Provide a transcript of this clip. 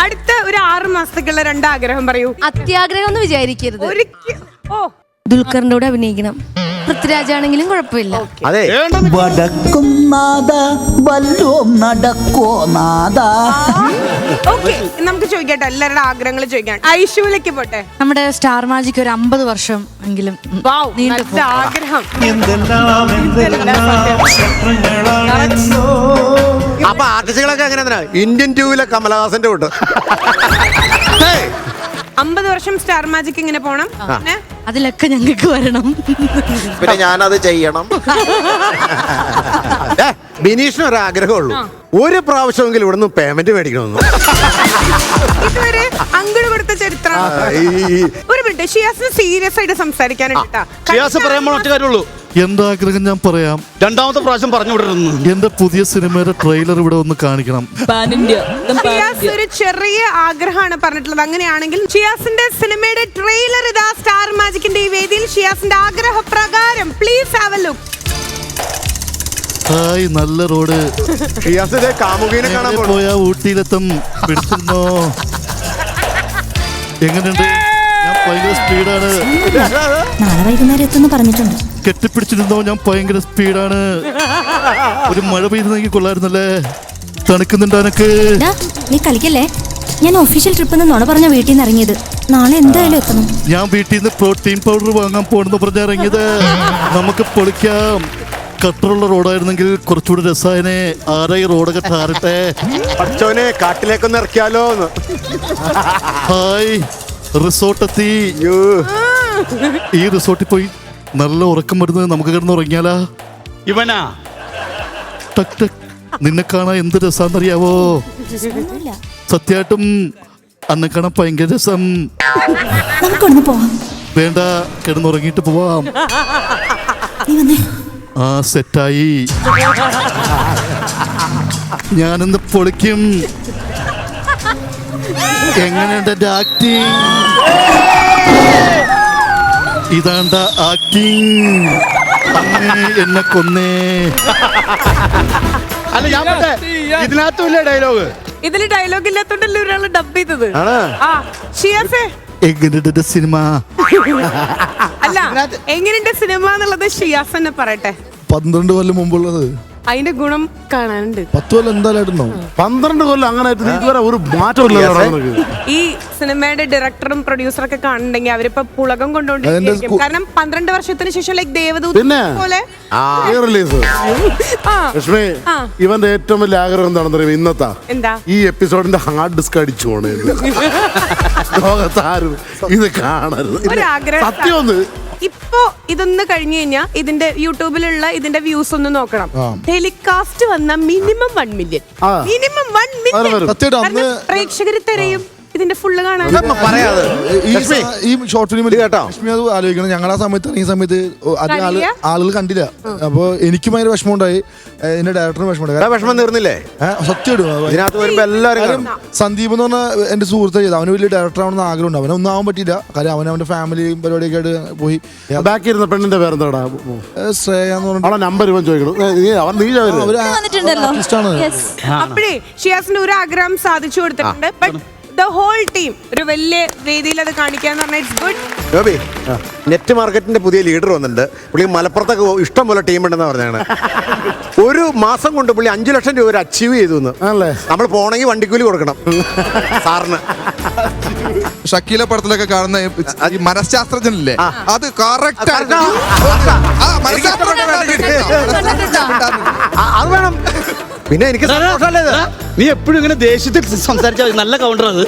അടുത്ത ഒരു 6 മാസത്തേക്കുള്ള 2 ആഗ്രഹം പറയൂ. അത്യാഗ്രഹം എന്ന് വിചാരിക്കരുത്. ദുൽഖറിന്റെ കൂടെ അഭിനയിക്കണം. പൃഥ്വിരാജാണെങ്കിലും കുഴപ്പമില്ല. അതെ, വടക്കും നാദ വല്ലോം നടക്കോ നാദ. ഓക്കെ, നമുക്ക് ചോദിക്കട്ടെ, എല്ലാവരുടെ ആഗ്രഹങ്ങൾ ചോദിക്കാം. ഐശ്വര്യക്ക് പോട്ടെ. നമ്മുടെ സ്റ്റാർ മാജിക് ഒരു 50 വർഷം എങ്കിലും നല്ല ആഗ്രഹം. അപ്പൊ ആർട്ടിസ്റ്റുകളൊക്കെ എങ്ങനെ? ഇന്ത്യൻ 2-ലെ കമലഹാസന്റെ കൂട്ട് 50 വർഷം സ്റ്റാർ മാജിക് ഇങ്ങനെ പോണം. അതിലൊക്കെ ഞങ്ങൾക്ക് വരണം. പിന്നെ ഞാനത് ചെയ്യണം. ബിനീഷിന് ഒരു ആഗ്രഹമുള്ളൂ, ഒരു പ്രാവശ്യമെങ്കിലും ഇവിടുന്ന് പേയ്മെന്റ് മേടിക്കണമെന്ന്. ഇതുവരെ അങ്ങോട്ട് കൊടുത്ത ചരിത്രം. ഒരു മിനിറ്റ്, ഷിയാസിന് സീരിയസ് ആയിട്ട് സംസാരിക്കാനുണ്ട്. ഷിയാസ് പറയാൻ ഒറ്റ കാര്യമുള്ളൂ. എന്റെ ആഗ്രഹം ഞാൻ പറയാം. 2ാമത്തെ പ്രാവശ്യം പറഞ്ഞു വിടരുന്നു. എന്റെ പുതിയ സിനിമയുടെ ട്രെയിലർ ഇവിടെ ഒന്ന് കാണിക്കണം. ഷിയാസ് ഒരു ചെറിയ ആഗ്രഹമാണ് പറഞ്ഞിട്ടുള്ളത്. അങ്ങനെയാണെങ്കിൽ ഷിയാസിന്റെ സിനിമയുടെ ട്രെയിലർ ഇതാ സ്റ്റാർ മാജിക്കിന്റെ ഈ വേദിയിൽ. ഷിയാസിന്റെ ആഗ്രഹപ്രകാരം please have a look. Hi, നല്ല റോഡ്. ഷിയാസിന്റെ കാമുകീനെ കാണാൻ പോയാ ഊട്ടിയിലെത്തും. പിടിച്ചിരുന്നോ? എങ്ങനെയുണ്ട്? ഞാൻ ഭയങ്കര സ്പീഡാണ്. നാളെ വൈകുന്നേരം എത്തുന്നു പറഞ്ഞിട്ടുണ്ട്. കെട്ടിപ്പിടിച്ചിരുന്നോ? ഞാൻ ഭയങ്കര സ്പീഡാണ്. ഒരു മഴ പെയ്യുന്നെങ്കിൽ കൊള്ളായിരുന്നല്ലേ. തണുക്കുന്നുണ്ട് എനക്ക്. നീ കളിക്കല്ലേ? ഞാൻ ഒഫീഷ്യൽ ട്രിപ്പ് നുണ പറഞ്ഞ വീട്ടിൽ നിന്ന് ഇറങ്ങിയത്. നാളെ എന്തായാലും എത്തണം. ഞാൻ വീട്ടിൽ നിന്ന് പ്രോട്ടീൻ പൗഡർ വാങ്ങാൻ പോണെന്ന് പറഞ്ഞ ഇറങ്ങിയത്. നമുക്ക് പൊളിക്കാം. കട്ടറുള്ള റോഡായിരുന്നെങ്കിൽ കുറച്ചുകൂടി രസായനെ. ആരായി റോഡൊക്കെ ടാറിട്ടെ. അച്ഛനെ കാട്ടിലേക്കൊന്ന് ഇറക്കിയാലോ. ഹായ്, റിസോർട്ടെത്തി. ഈ റിസോർട്ടിൽ പോയി നല്ല ഉറക്കം വരുന്നത്. നമുക്ക് കിടന്ന് ഉറങ്ങിയാലാ? ഇവനാ ടക് ടക്. നിന്നെ കാണാൻ എന്ത് രസാന്നറിയാവോ? സത്യമായിട്ടും അന്നെ കാണാൻ ഭയങ്കര രസം. നമുക്കൊന്ന് പോവാം. വേണ്ട, കിടന്നുറങ്ങിയിട്ട് പോവാം. ആ, സെറ്റായി. ഞാനെന്ന് പൊളിക്കും. എങ്ങനെയുണ്ട് എന്റെ ആക്ടിങ്? ഇതാണ്ട ആക്ടിങ്. എന്നെ കൊന്നേ. അല്ല, ഞാൻ ഇതിനകത്തും ഇല്ല ഡയലോഗ്. ഇതില് ഡയലോഗ് ഇല്ലാത്തോണ്ടല്ലേ ഒരാള് ഡബ് ചെയ്തത്. ഷിയാസേ, എങ്ങനെയുണ്ട് സിനിമ? അല്ല, എങ്ങനെയുണ്ട് സിനിമ എന്നുള്ളത് ഷിയാസ് തന്നെ പറയട്ടെ. 12 കൊല്ലം മുമ്പുള്ളത്. അതിന്റെ ഗുണം കാണാനുണ്ട്. 10 കൊല്ലം എന്തായാലും 12 കൊല്ലം അങ്ങനെ ഇതുവരെ ഒരു മാറ്റമില്ല. ഈ സിനിമയുടെ ഡയറക്ടറും പ്രൊഡ്യൂസറൊക്കെ കാണുന്നുണ്ടെങ്കിൽ അവരിപ്പോ പുളകം കൊണ്ടുകൊണ്ടിരിക്കും. കാരണം 12 വർഷത്തിന് ശേഷം ലൈക് ദേവദൂത് പോലെ റിലീസ്. ലക്ഷ്മി, ഇവന്റെ ഏറ്റവും വലിയ ആഗ്രഹം എന്താണെന്ന് അറിയാം? ഇന്നത്തെ എന്താ? ഈ എപ്പിസോഡിന്റെ ഹാർഡ് ഡിസ്ക് അടിച്ചു പോണേ. ലോകത്താരും ഇത് കാണരുത്. സത്യം ഒന്ന് ഇപ്പൊ ഇതൊന്ന് കഴിഞ്ഞു കഴിഞ്ഞാൽ ഇതിന്റെ യൂട്യൂബിലുള്ള ഇതിന്റെ വ്യൂസ് ഒന്ന് നോക്കണം. ടെലികാസ്റ്റ് വന്ന മിനിമം 1 മില്യൺ. മിനിമം 1 മില്യൺ പ്രേക്ഷകര് തിരയും ഇതിന്റെ ഫുള്ള് കാണാൻ. ഈ ഷോർട്ട് ഫിലിമിൽ കേട്ടോ ആലോചിക്കണം. ഞങ്ങൾ ആ സമയത്ത് ഇറങ്ങിയ സമയത്ത് ആളുകൾ കണ്ടില്ല. അപ്പൊ എനിക്കും ഭയങ്കര വിഷമം ഉണ്ടായി. എന്റെ ഡയറക്ടറിന് വിഷമമുണ്ടായി. വിഷമം തീർന്നില്ലേ? സത്യം. എല്ലാവരും സന്ദീപ് എന്ന് പറഞ്ഞ എന്റെ സുഹൃത്ത് ചെയ്ത്. അവന് വലിയ ഡയറക്ടർ ആവണമെന്ന് ആഗ്രഹം ഉണ്ട്. അവനൊന്നും ആവാൻ പറ്റില്ല. കാര്യം അവന്റെ ഫാമിലിയും പരിപാടിയൊക്കെ ആയിട്ട് പോയി. ബാക്കി ഇരുന്ന പെണ്ണിന്റെ പേരെന്താടാ? ശ്രേയ എന്ന് പറഞ്ഞ നമ്പർ ഇവൻ ചോദിക്കണം. അപ്പോഴേ ഷിയാസിന്റെ ഒരു ആഗ്രഹം സാധിച്ചു കൊടുത്തിട്ടുണ്ട്. ബട്ട് the whole team ഒരു വലിയ വേദിയിൽ അത് കാണിക്കാന്ന് പറഞ്ഞാൽ ഇറ്റ്സ് ഗുഡ്. ഗോപി, നെറ്റ് മാർക്കറ്റിന്റെ പുതിയ ലീഡർ വന്നിട്ടുണ്ട്. പുള്ളി മലപ്പുറത്തൊക്കെ ഇഷ്ടം പോലെ ടീം ഉണ്ടെന്ന് പറഞ്ഞാണ്. ഒരു മാസം കൊണ്ട് പുള്ളി 5 ലക്ഷം രൂപ അച്ചീവ് ചെയ്തു. നമ്മൾ പോണെങ്കിൽ വണ്ടിക്കൂലി കൊടുക്കണം സാറിന്. ഷക്കീല പടത്തിലൊക്കെ കാണുന്ന ഈ മനഃശാസ്ത്രജ്ഞനില്ലേ, അത് കറക്റ്റ്. അത് വേണം. പിന്നെ എനിക്ക് നീ എപ്പോഴും ഇങ്ങനെ ദേഷ്യത്തിൽ സംസാരിച്ചാൽ നല്ല കൗണ്ടർ അത്.